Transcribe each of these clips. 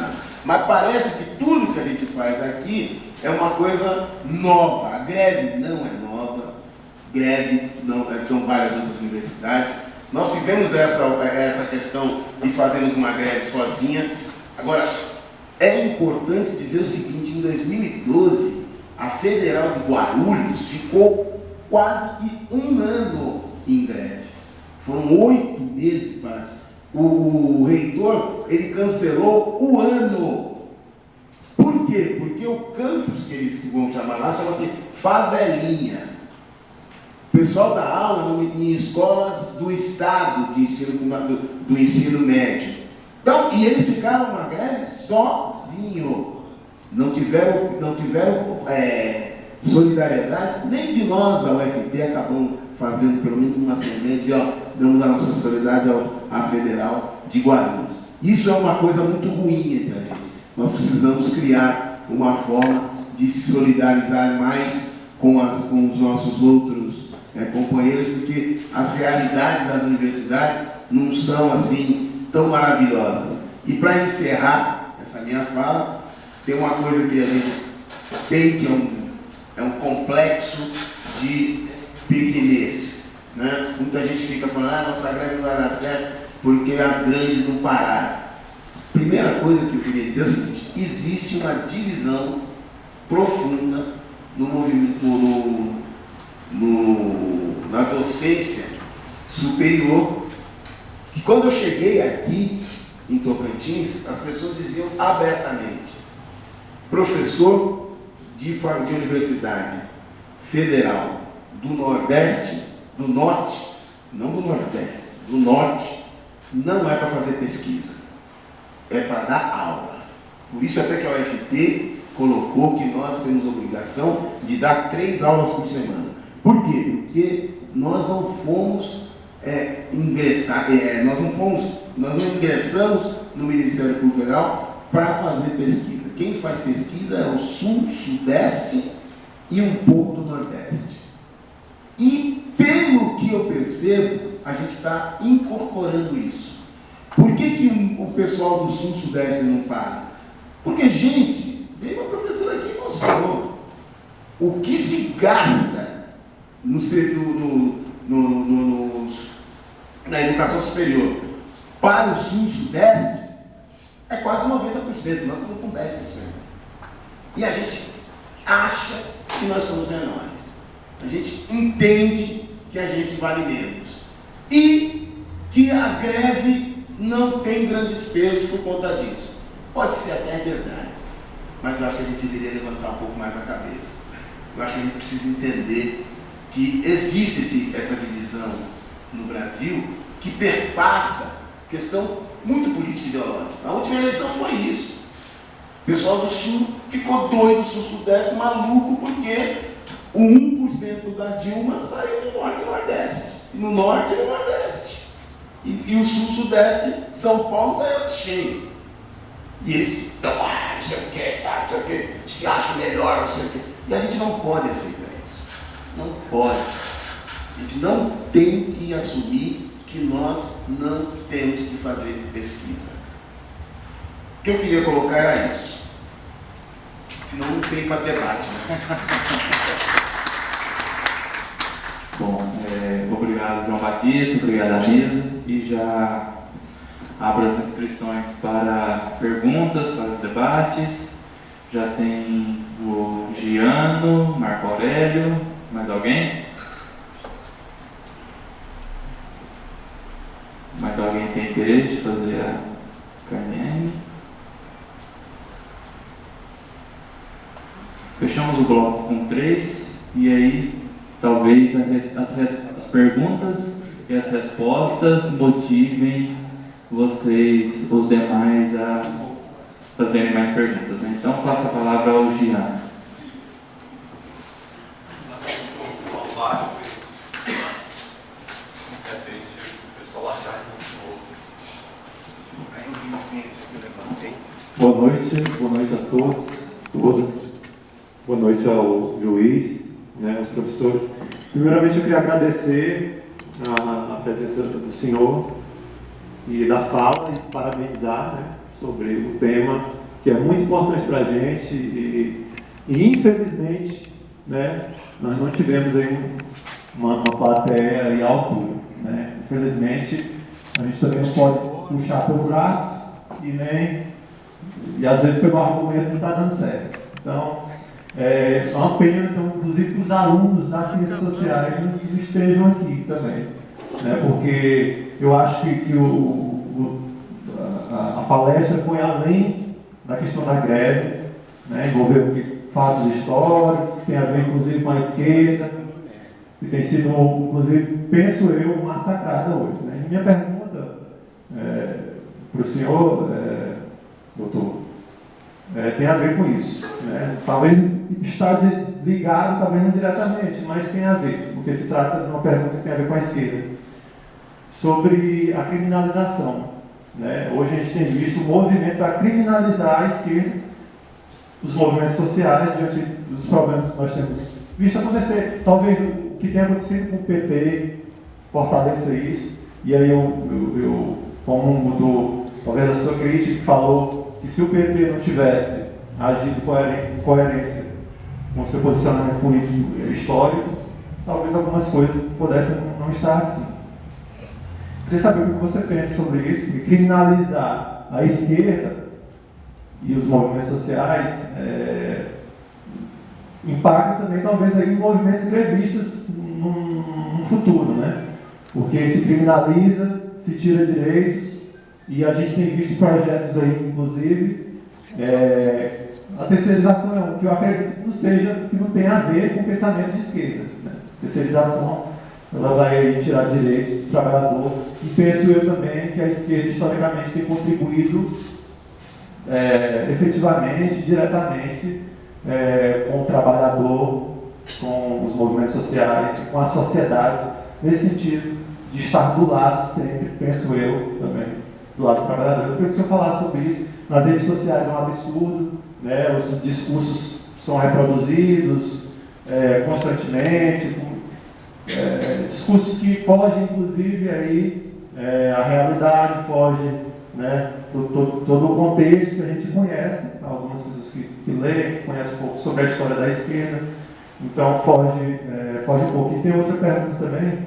nada. Mas parece que tudo que a gente faz aqui é uma coisa nova. A greve não é nova, greve não é, são várias outras universidades. Nós tivemos essa questão de fazermos uma greve sozinha. Agora, é importante dizer o seguinte, em 2012, a Federal de Guarulhos ficou quase que um ano em greve. Foram 8 meses para... O reitor, ele cancelou o ano. Por quê? Porque o campus que eles vão chamar lá chama-se Favelinha. O pessoal dá aula em escolas do estado de ensino, do ensino médio. Então, e eles ficaram numa greve sozinhos. Não tiveram solidariedade, nem de nós da UFT acabamos fazendo pelo menos uma semente, damos a nossa solidariedade à Federal de Guarulhos. Isso é uma coisa muito ruim entre a gente. Nós precisamos criar uma forma de se solidarizar mais com os nossos outros companheiros, porque as realidades das universidades não são assim tão maravilhosas. E para encerrar essa minha fala, tem uma coisa que a gente tem, que é um complexo de pequenez, né? Muita gente fica falando, nossa greve não vai dar certo porque as grandes não pararam. Primeira coisa que eu queria dizer é o seguinte: existe uma divisão profunda no movimento, na docência superior, que quando eu cheguei aqui em Tocantins, as pessoas diziam abertamente: professor de universidade federal do Nordeste, do Norte, não do Nordeste, do Norte, não é para fazer pesquisa, é para dar aula. Por isso até que a UFT colocou que nós temos a obrigação de dar 3 aulas por semana. Por quê? Porque nós não fomos nós não ingressamos no Ministério Público Federal para fazer pesquisa. Quem faz pesquisa é o Sul, Sudeste e um pouco do Nordeste. E, pelo que eu percebo, a gente está incorporando isso. Por que o pessoal do Sul, Sudeste não para? Porque, gente, veio uma professora aqui e mostrou o que se gasta na educação superior para o Sul, Sudeste, é quase 90%, nós estamos com 10%. E a gente acha que nós somos menores. A gente entende que a gente vale menos. E que a greve não tem grandes pesos por conta disso. Pode ser até verdade, mas eu acho que a gente deveria levantar um pouco mais a cabeça. Eu acho que a gente precisa entender que existe essa divisão no Brasil que perpassa questão muito política e ideológica. A última eleição foi isso. O pessoal do Sul ficou doido, Sul-Sudeste, maluco, porque o 1% da Dilma saiu do Norte e Nordeste. No Norte e no Nordeste. E o Sul-Sudeste, São Paulo, ganhou de cheio. E eles estão, não sei o que, se acham melhor, não sei o que. E a gente não pode aceitar isso. Não pode. A gente não tem que assumir que nós não temos que fazer pesquisa. O que eu queria colocar era isso. Senão não tem para debate. Né? Bom, obrigado, João Batista, obrigado a mesa, e já abro as inscrições para perguntas, para os debates. Já tem o Giano, Marco Aurélio, mais alguém? Mais alguém tem interesse de fazer a KNM? Fechamos o bloco com 3, e aí talvez as perguntas e as respostas motivem vocês, os demais, a fazerem mais perguntas, né? Então, passo a palavra ao Giano. Boa noite a todos. Boa noite ao juiz, né, aos professores. Primeiramente, eu queria agradecer a presença do senhor e da fala e parabenizar, né? sobre o tema, que é muito importante para a gente e infelizmente, né, nós não tivemos aí uma plateia aí à altura, né? Infelizmente, a gente também não pode puxar pelo braço e às vezes pelo argumento não está dando certo. Então, é uma pena, então, inclusive, que os alunos das ciências sociais não estejam aqui também, né? Porque eu acho que a palestra foi além da questão da greve, né? Envolveu fatos históricos, que tem a ver, inclusive, com a esquerda, que tem sido, inclusive, penso eu, massacrada hoje, né? E minha pergunta para o senhor, doutor, tem a ver com isso, né? Talvez está ligado, talvez não diretamente, mas tem a ver, porque se trata de uma pergunta que tem a ver com a esquerda, sobre a criminalização, né? Hoje a gente tem visto o movimento para criminalizar a esquerda, os movimentos sociais, diante dos problemas que nós temos visto acontecer. Talvez o que tenha acontecido com o PT fortaleça isso, e aí eu comungo talvez a sua crítica, que falou que se o PT não tivesse agido em coerência com o seu posicionamento político histórico, talvez algumas coisas pudessem não estar assim. Queria saber o que você pensa sobre isso, de criminalizar a esquerda e os movimentos sociais, impacta também, talvez, aí, em movimentos grevistas no futuro, né? Porque se criminaliza, se tira direitos, e a gente tem visto projetos aí, inclusive, a terceirização é um que eu acredito que não seja, que não tenha a ver com o pensamento de esquerda, né? Terceirização, ela vai aí tirar direitos do trabalhador, e penso eu também que a esquerda, historicamente, tem contribuído efetivamente, diretamente, com o trabalhador, com os movimentos sociais, com a sociedade, nesse sentido de estar do lado sempre, penso eu também, do lado do trabalhador. Eu queria que o senhor falasse sobre isso. Nas redes sociais é um absurdo, né? Os discursos são reproduzidos constantemente, discursos que fogem, inclusive, aí, a realidade, foge, né? Todo o contexto que a gente conhece, algumas pessoas que leem, que conhecem um pouco sobre a história da esquerda, então foge um pouco. E tem outra pergunta também,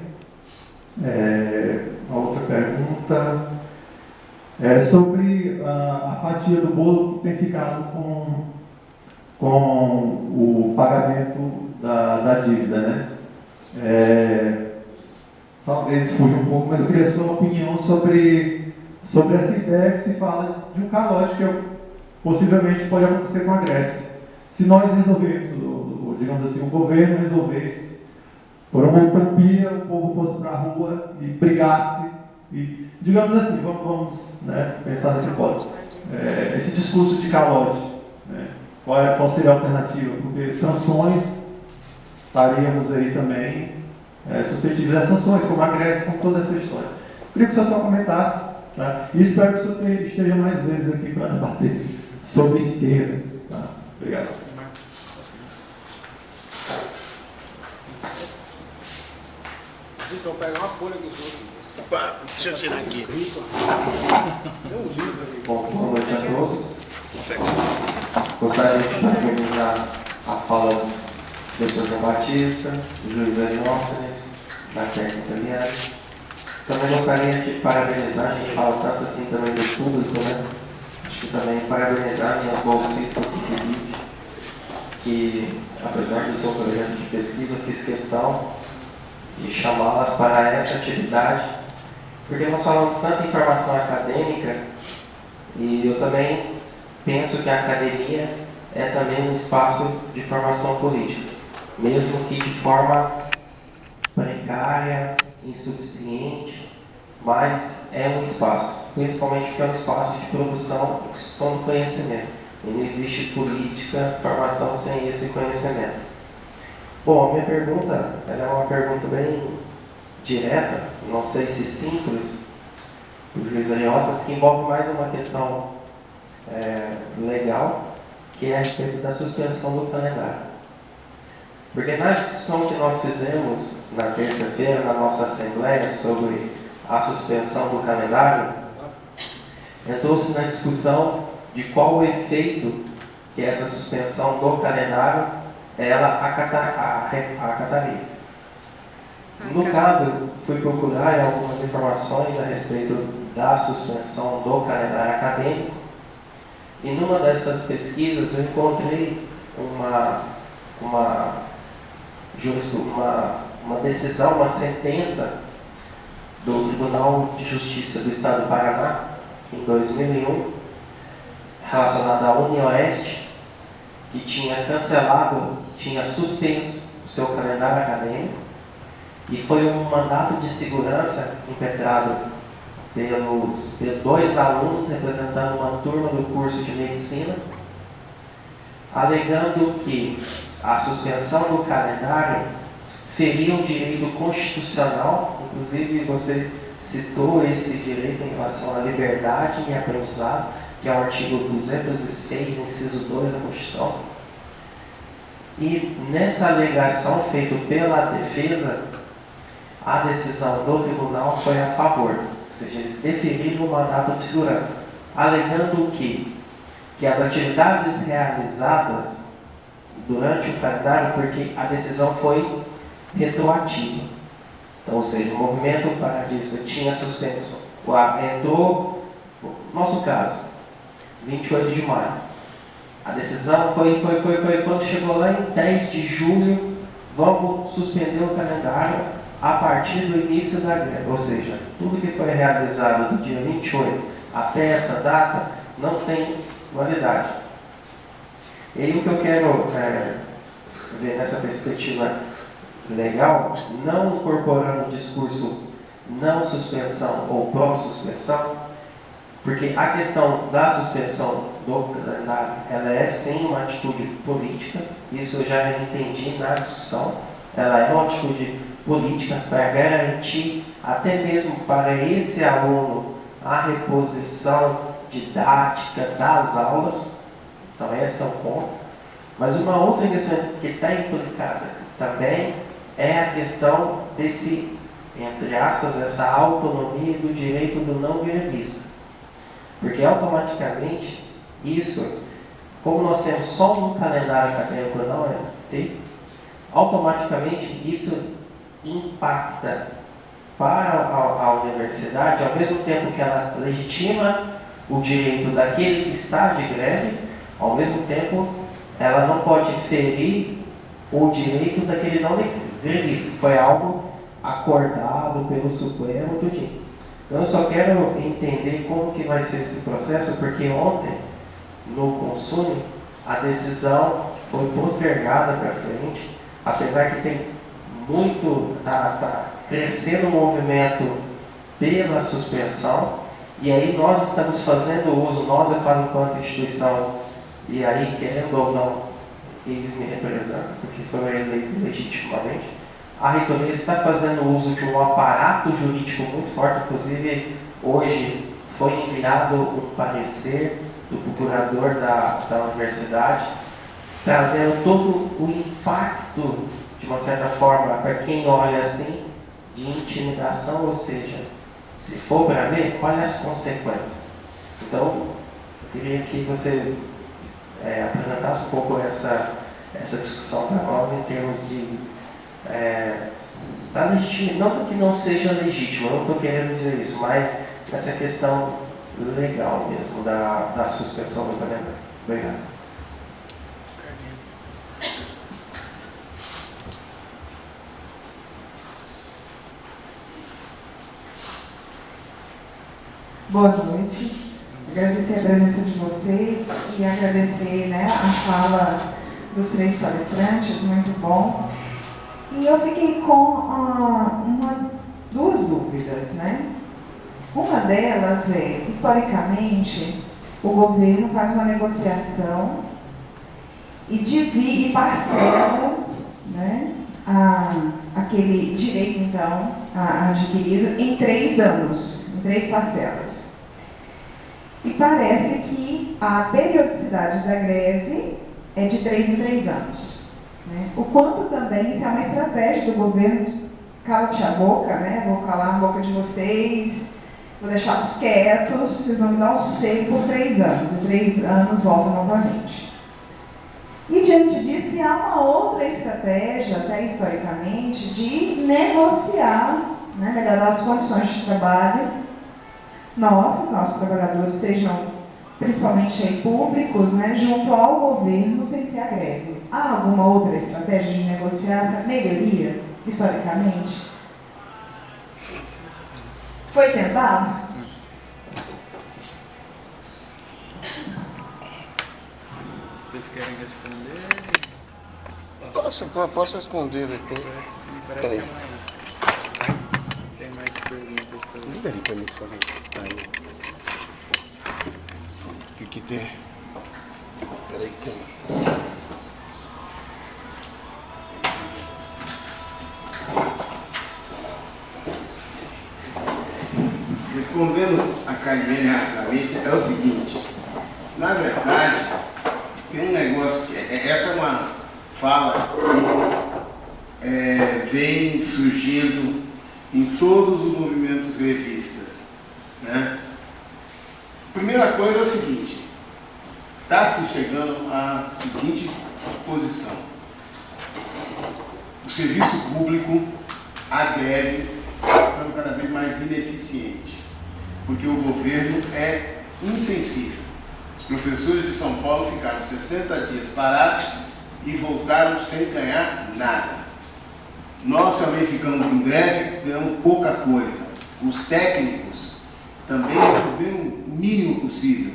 sobre a fatia do bolo que tem ficado com o pagamento da dívida, né? Talvez fuja um pouco, mas eu queria a sua opinião sobre essa ideia que se fala de um calote que possivelmente pode acontecer com a Grécia. Se nós resolvermos, digamos assim, o governo resolvesse, por uma utopia, o povo fosse para a rua e brigasse, e, digamos assim, vamos né, pensar nessa hipótese. Esse discurso de calote, né, qual seria a alternativa? Porque sanções, estaríamos aí também suscetíveis a sanções, como a Grécia, com toda essa história. Eu queria que o senhor só comentasse. Tá? E espero que o senhor esteja mais vezes aqui para debater sobre esquerda. Tá? Obrigado. Vou pegar uma folha dos outros. Deixa eu tirar aqui. Bom, boa noite a todos. Gostaria de parabenizar a fala do professor João Batista, do juiz Aristóteles, da técnica Liane. Também gostaria de parabenizar, a gente fala tanto assim também do público, né? Acho que também parabenizar minhas bolsistas do PIBID, que apesar de ser um projeto de pesquisa, eu fiz questão de chamá-las para essa atividade, porque nós falamos tanto em formação acadêmica, e eu também penso que a academia é também um espaço de formação política, mesmo que de forma precária, insuficiente, mas é um espaço, principalmente porque é um espaço de produção e discussão do conhecimento. E não existe política, formação sem esse conhecimento. Bom, a minha pergunta é uma pergunta bem direta, não sei se simples, do juiz Aristóteles, que envolve mais uma questão legal, que é a respeito da suspensão do calendário. Porque na discussão que nós fizemos na terça-feira, na nossa Assembleia, sobre a suspensão do calendário, entrou-se na discussão de qual o efeito que essa suspensão do calendário ela acataria. No caso, eu fui procurar algumas informações a respeito da suspensão do calendário acadêmico, e numa dessas pesquisas eu encontrei uma decisão, uma sentença do Tribunal de Justiça do Estado do Paraná, em 2001, relacionada à UniOeste, que tinha cancelado, tinha suspenso o seu calendário acadêmico, e foi um mandato de segurança impetrado pelos 2 alunos representando uma turma do curso de medicina, alegando que a suspensão do calendário feria um direito constitucional. Inclusive você citou esse direito em relação à liberdade e aprendizado, que é o artigo 206, inciso 2 da Constituição. E nessa alegação feita pela defesa, a decisão do tribunal foi a favor, ou seja, eles deferiram o mandato de segurança, alegando que as atividades realizadas durante o calendário, porque a decisão foi retroativa. Então, ou seja, o movimento paradista tinha suspenso, entrou, no nosso caso, 28 de maio. A decisão foi quando chegou lá em 10 de julho, vamos suspender o calendário a partir do início da greve. Ou seja, tudo que foi realizado do dia 28 até essa data não tem validade. E aí o que eu quero ver nessa perspectiva legal, não incorporando o discurso não suspensão ou pró-suspensão, porque a questão da suspensão do calendário, ela é sim uma atitude política, isso eu já entendi na discussão, ela é uma atitude política para garantir até mesmo para esse aluno a reposição didática das aulas. Então esse é o ponto. Mas uma outra questão que está implicada também é a questão desse, entre aspas, essa autonomia do direito do não grevista. Porque automaticamente isso, como nós temos só um calendário acadêmico não é, automaticamente isso impacta para a universidade, ao mesmo tempo que ela legitima o direito daquele que está de greve, ao mesmo tempo ela não pode ferir o direito daquele não grevista, que foi algo acordado pelo Supremo do dia. Então eu só quero entender como que vai ser esse processo, porque ontem, no Consune, a decisão foi postergada para frente, apesar que tem muito, está crescendo o movimento pela suspensão, e aí nós estamos fazendo uso, nós eu falo enquanto instituição, e aí querendo ou não, eles me representam, porque foram eleitos legitimamente, a reitoria está fazendo uso de um aparato jurídico muito forte, inclusive hoje foi enviado um parecer do procurador da universidade, trazendo todo o impacto, de uma certa forma, para quem olha assim, de intimidação, ou seja, se for para ver, olha as consequências. Então, eu queria que você apresentasse um pouco essa discussão para nós em termos de não que não seja legítimo, eu não estou querendo dizer isso, mas essa questão legal mesmo da suspensão do calendário. Obrigado. Boa noite. Agradecer a presença de vocês e agradecer a fala dos 3 palestrantes, muito bom. E eu fiquei com 2 dúvidas, Uma delas é, historicamente, o governo faz uma negociação e divide e parcela aquele direito, então, adquirido em 3 anos, em 3 parcelas. E parece que a periodicidade da greve é de 3 em 3 anos. O quanto também isso é uma estratégia do governo, cala-te a boca, vou calar a boca de vocês, Vou deixá-los quietos, vocês vão me dar um sossego por 3 anos, e 3 anos voltam novamente. E diante disso, há uma outra estratégia, até historicamente, de negociar, né, melhorar as condições de trabalho. Nossos trabalhadores sejam principalmente aí públicos, né, junto ao governo, sem ser a greve. Há alguma outra estratégia de negociar essa melhoria, historicamente? Foi tentado? Vocês querem responder? Posso responder depois? Me parece que é mais. Tem mais perguntas para você. Liga ali para mim, por favor. Aí. O que tem? Peraí que tem. Respondendo a Carmene rapidamente, é o seguinte. Na verdade, tem um negócio que... Essa é uma fala que vem surgindo em todos os movimentos grevistas, né? Primeira coisa é a seguinte, está se chegando à seguinte posição: o serviço público, a greve, está ficando cada vez mais ineficiente, porque o governo é insensível. Os professores de São Paulo ficaram 60 dias parados e voltaram sem ganhar nada. Nós também ficamos em greve, ganhamos pouca coisa. Os técnicos também receberam o mínimo possível.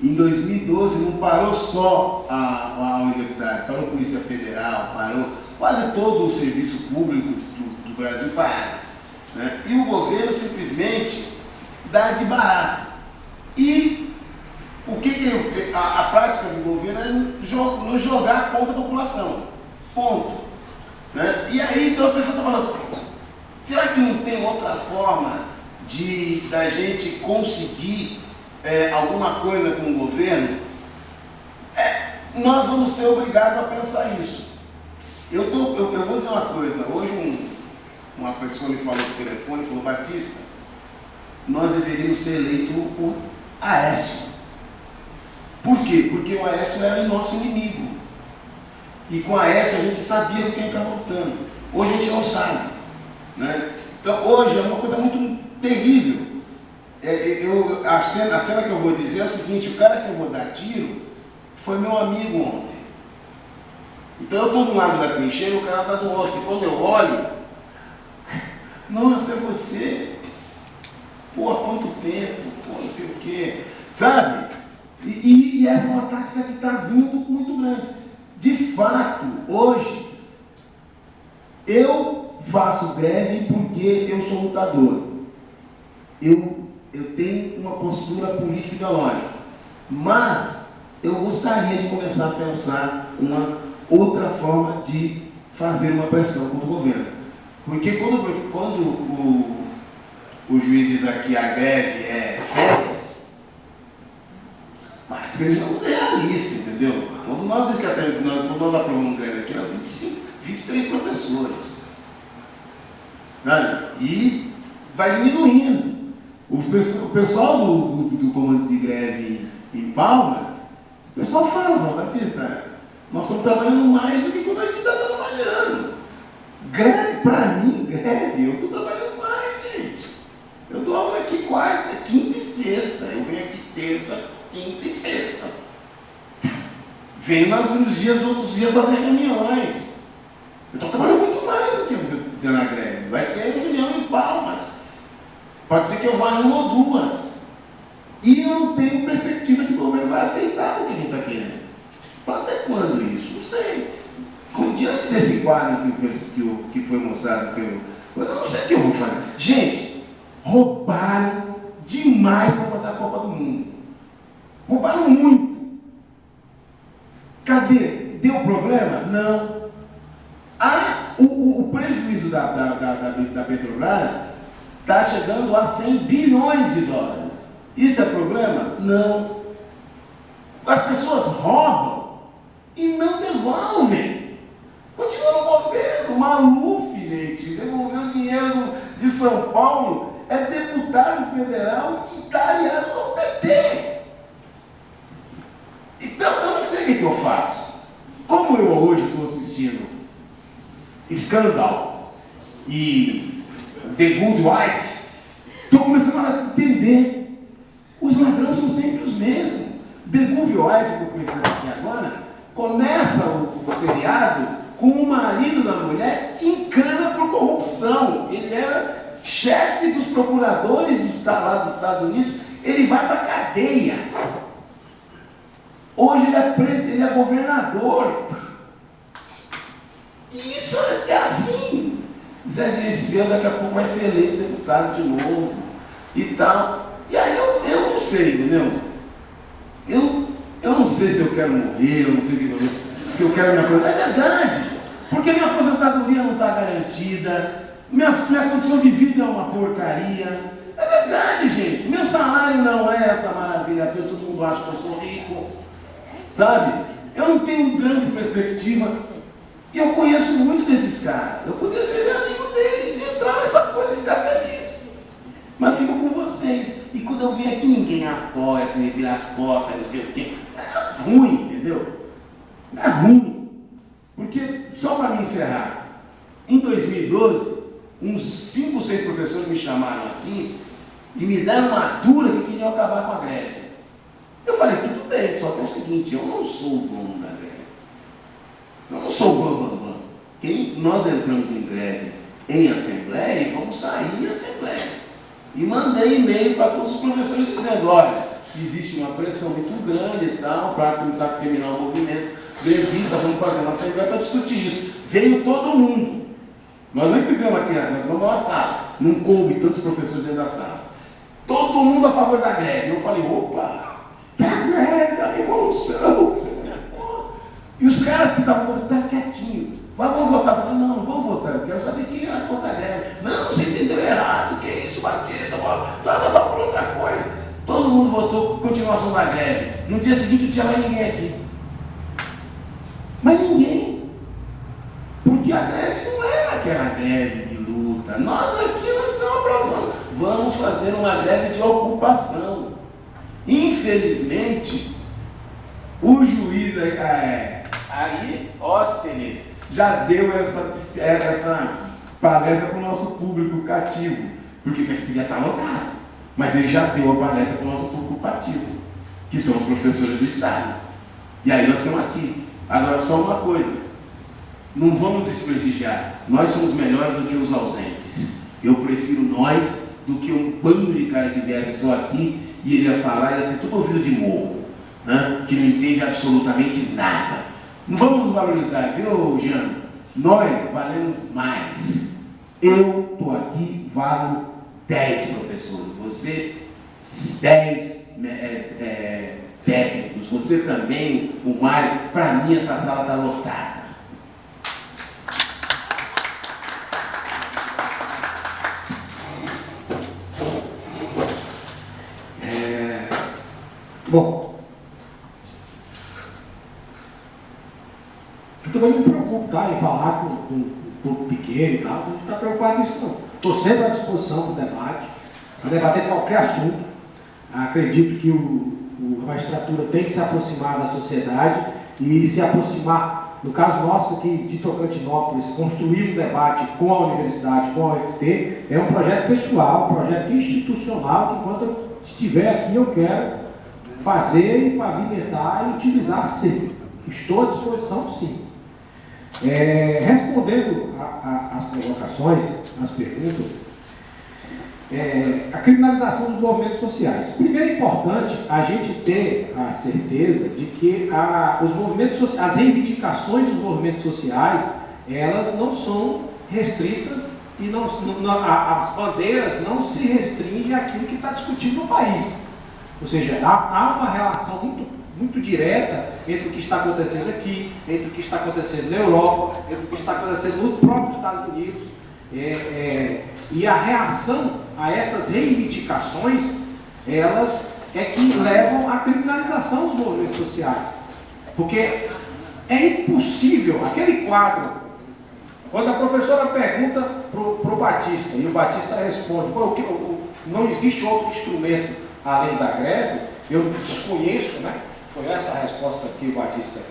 Em 2012 não parou só a universidade, parou a Polícia Federal, parou quase todo o serviço público do Brasil pararam, né? E o governo simplesmente dá de barato. E o que a prática do governo é não jogar contra a população. Ponto. Né? E aí então as pessoas estão falando, será que não tem outra forma da gente conseguir alguma coisa com o governo? Nós vamos ser obrigados a pensar isso. Eu vou dizer uma coisa, hoje uma pessoa me falou no telefone, falou: Batista, nós deveríamos ter eleito o Aécio. Por quê? Porque o Aécio era o nosso inimigo. E com a Aécio a gente sabia com quem estava lutando. Hoje a gente não sabe, né? Então hoje é uma coisa muito terrível. A cena que eu vou dizer é o seguinte: o cara que eu vou dar tiro foi meu amigo ontem. Então eu estou de um lado da trincheira e o cara está do outro. E quando eu olho, nossa, é você. Pô, há quanto tempo? Pô, não sei o quê. Sabe? E essa é uma tática que está vindo muito grande. De fato, hoje, eu faço greve porque eu sou lutador. Eu tenho uma postura política e ideológica. Mas eu gostaria de começar a pensar uma outra forma de fazer uma pressão contra o governo. Porque quando o juiz diz aqui a greve é férias, mas sejamos realistas, entendeu? Quando nós aprovamos greve aqui, eram 23 professores. Né? E vai diminuindo. O pessoal do comando de greve em Palmas, o pessoal fala: Batista, nós estamos trabalhando mais do que quando a gente está trabalhando. Greve, para mim, greve, eu estou trabalhando mais, gente. Eu dou aula aqui quarta, quinta e sexta. Eu venho aqui terça, quinta e sexta. Venho nos outros dias fazer reuniões. Eu estou trabalhando muito mais do que na greve. Vai ter reunião em Palmas. Pode ser que eu vá em uma ou duas. E eu não tenho perspectiva de que o governo vai aceitar o que a gente está querendo. Até quando isso? Não sei. Diante desse quadro que foi mostrado pelo... Eu não sei o que eu vou fazer. Gente, roubaram demais para fazer a Copa do Mundo. Roubaram muito. Cadê? Deu problema? Não. O prejuízo da Petrobras está chegando a 100 bilhões de dólares. Isso é problema? Não. As pessoas roubam e não devolvem. Continua no governo. O Maluf, gente, devolveu dinheiro de São Paulo. É deputado deputado federal e está aliado ao PT. Então, eu não sei o que eu faço. Como eu hoje estou assistindo Scandal e The Good Wife, estou começando a entender. Os ladrões são sempre os mesmos. The Good Wife, que eu conheci aqui agora, começa o seriado com o marido da mulher que encana por corrupção. Ele era chefe dos procuradores lá dos Estados Unidos. Ele vai para a cadeia. Hoje ele é governador. E isso é assim. Zé Dirceu daqui a pouco vai ser eleito deputado de novo. E tal. E aí eu não sei, entendeu? Eu não sei se eu quero morrer, eu não sei se eu quero me aposentar. É verdade. Porque minha aposentadoria não está garantida. Minha condição de vida é uma porcaria. É verdade, gente. Meu salário não é essa maravilha. Todo mundo acha que eu sou rico. Sabe? Eu não tenho grande perspectiva. E eu conheço muito desses caras. Eu poderia ser amigo deles e entrar nessa coisa e ficar feliz. Mas fico com vocês. E quando eu venho aqui, ninguém apoia, me vira as costas, não sei o quê. É ruim, entendeu? É ruim. Porque, só para me encerrar, em 2012, uns 5 ou 6 professores me chamaram aqui e me deram uma dura que queriam acabar com a greve. Eu falei, tudo bem, só que é o seguinte, eu não sou o dono da greve. Eu não sou o bambambam. Nós entramos em greve em assembleia e vamos sair em assembleia. E mandei e-mail para todos os professores dizendo, olha, existe uma pressão muito grande e tal, para tentar terminar o movimento. Grevista, vamos fazer uma assembleia para discutir isso. Veio todo mundo. Nós nem ficamos aqui, nós vamos na sala. Não coube tantos professores dentro da sala. Todo mundo a favor da greve. Eu falei, opa, que a greve, a revolução. E os caras que estavam votando quietinhos. Vamos votar. Eu falei, não vamos votar. Eu quero saber quem era contra a greve. Não, você entendeu errado. Que isso, Batista? Tá falando outra coisa. Todo mundo votou continuação da greve. No dia seguinte não tinha mais ninguém aqui. Mas ninguém. Porque a greve não era aquela greve de luta. Nós aqui estamos aprovando. Vamos fazer uma greve de ocupação. Infelizmente, o juiz aí, Óstenes, já deu essa palestra para o nosso público cativo. Porque isso aqui podia estar lotado. Mas ele já deu a palestra para o nosso público cativo, que são os professores do Estado. E aí nós estamos aqui. Agora, só uma coisa. Não vamos desprestigiar. Nós somos melhores do que os ausentes. Eu prefiro nós do que um bando de cara que viesse só aqui e ele ia falar e ia ter tudo ouvido de morro, né? Que não entende absolutamente nada. Não vamos nos valorizar, viu, Jean? Nós valemos mais. Eu estou aqui, valo 10 professores. Você, 10 técnicos. Você também, o Mário. Para mim, essa sala está lotada. Bom, eu também não me preocupo, tá, em falar com um grupo pequeno e tal, não está preocupado com isso não. Estou sempre à disposição para o debate, para debater qualquer assunto. Acredito que a magistratura tem que se aproximar da sociedade e se aproximar, no caso nosso aqui de Tocantinópolis, construir um debate com a universidade, com a UFT, é um projeto pessoal, um projeto institucional, que enquanto eu estiver aqui eu quero fazer e pavimentar e utilizar sempre. Estou à disposição, sim. Respondendo às provocações, às perguntas, a criminalização dos movimentos sociais. Primeiro é importante a gente ter a certeza de que os movimentos sociais, as reivindicações dos movimentos sociais, elas não são restritas e as bandeiras não se restringem àquilo que está discutido no país. Ou seja, há uma relação muito direta entre o que está acontecendo aqui, entre o que está acontecendo na Europa, entre o que está acontecendo no próprio Estados Unidos. E a reação a essas reivindicações, elas é que levam à criminalização dos movimentos sociais. Porque é impossível, aquele quadro, quando a professora pergunta para o Batista, e o Batista responde, não existe outro instrumento além da greve, eu desconheço, né? Foi essa a resposta que o Batista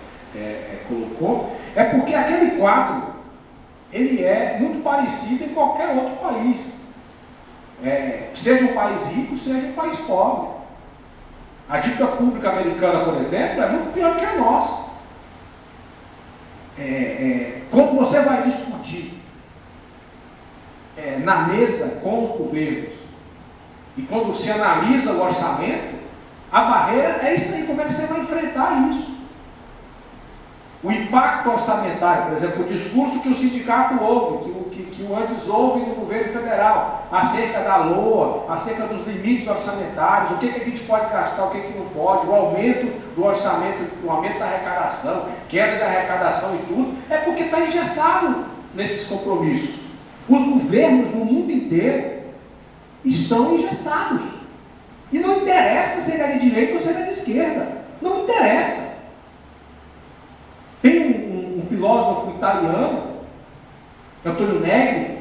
colocou, é porque aquele quadro, ele é muito parecido em qualquer outro país. Seja um país rico, seja um país pobre. A dívida pública americana, por exemplo, é muito pior que a nossa. Quando você vai discutir na mesa com os governos e quando se analisa o orçamento, a barreira é isso aí, como é que você vai enfrentar isso? O impacto orçamentário, por exemplo, o discurso que o sindicato ouve, que o antes ouve no governo federal, acerca da LOA, acerca dos limites orçamentários, o que a gente pode gastar, o que não pode, o aumento do orçamento, o aumento da arrecadação, queda da arrecadação e tudo, é porque está engessado nesses compromissos. Os governos no mundo inteiro estão engessados. E não interessa se ele é de direita ou se ele é de esquerda. Não interessa. Tem um filósofo italiano, Antonio Negri,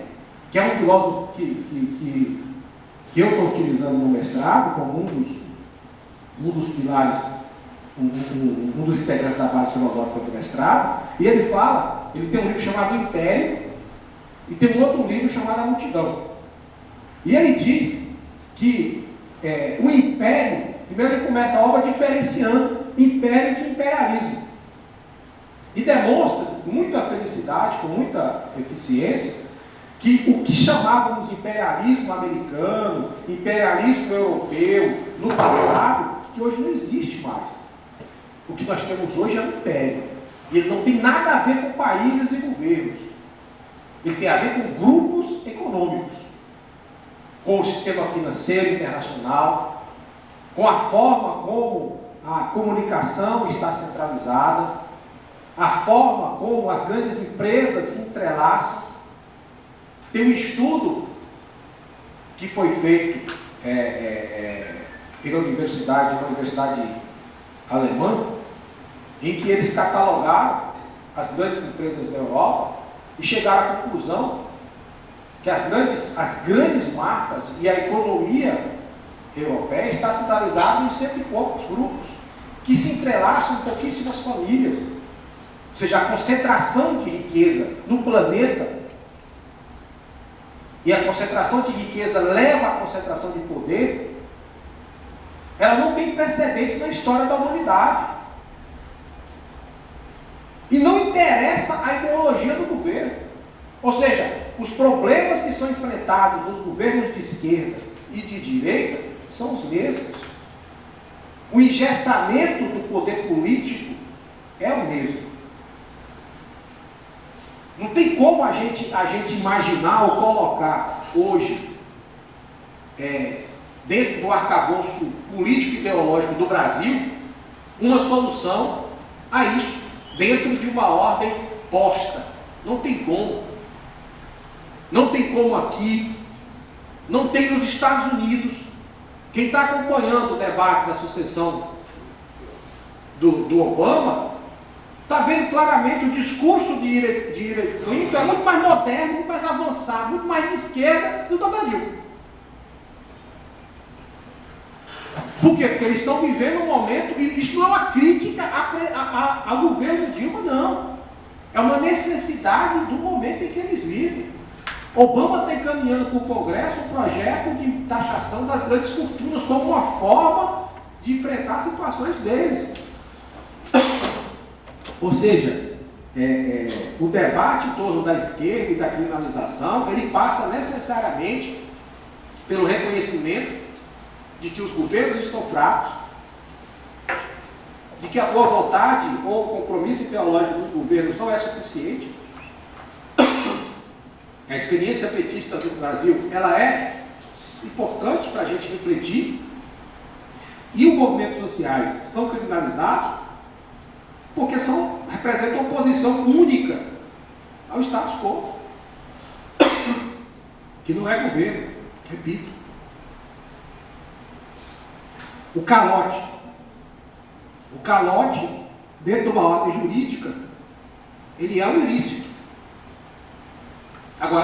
que é um filósofo que eu estou utilizando no mestrado como um dos pilares, um dos integrantes da base filosófica do mestrado, e ele fala, ele tem um livro chamado Império, e tem um outro livro chamado A Multidão. E ele diz que o império, primeiro ele começa a obra diferenciando império de imperialismo. E demonstra com muita felicidade, com muita eficiência, que o que chamávamos de imperialismo americano, imperialismo europeu, no passado, que hoje não existe mais. O que nós temos hoje é um império. E ele não tem nada a ver com países e governos. Ele tem a ver com grupos econômicos, com o sistema financeiro internacional, com a forma como a comunicação está centralizada, a forma como as grandes empresas se entrelaçam. Tem um estudo que foi feito pela universidade alemã, em que eles catalogaram as grandes empresas da Europa e chegaram à conclusão que as grandes marcas e a economia europeia está centralizada em cento e poucos grupos, que se entrelaçam em pouquíssimas famílias. Ou seja, a concentração de riqueza no planeta, e a concentração de riqueza leva à concentração de poder, ela não tem precedentes na história da humanidade. E não interessa a ideologia do governo. Ou seja, os problemas que são enfrentados nos governos de esquerda e de direita são os mesmos. O engessamento do poder político é o mesmo. Não tem como a gente imaginar ou colocar hoje, dentro do arcabouço político e ideológico do Brasil, uma solução a isso, dentro de uma ordem posta. Não tem como. Não tem como aqui, não tem nos Estados Unidos. Quem está acompanhando o debate da sucessão do Obama, está vendo claramente o discurso de Hillary Clinton é muito mais moderno, muito mais avançado, muito mais de esquerda do que o da Dilma. Por quê? Porque eles estão vivendo um momento, e isso não é uma crítica ao governo Dilma, não. É uma necessidade do momento em que eles vivem. Obama está encaminhando para o Congresso um projeto de taxação das grandes fortunas como uma forma de enfrentar situações deles. Ou seja, o debate em torno da esquerda e da criminalização, ele passa necessariamente pelo reconhecimento de que os governos estão fracos, de que a boa vontade ou o compromisso ideológico dos governos não é suficiente. A experiência petista do Brasil, ela é importante para a gente refletir. E os movimentos sociais estão criminalizados porque representam oposição única ao status quo, que não é governo, repito. O calote, dentro de uma ordem jurídica, ele é um ilícito. Agora,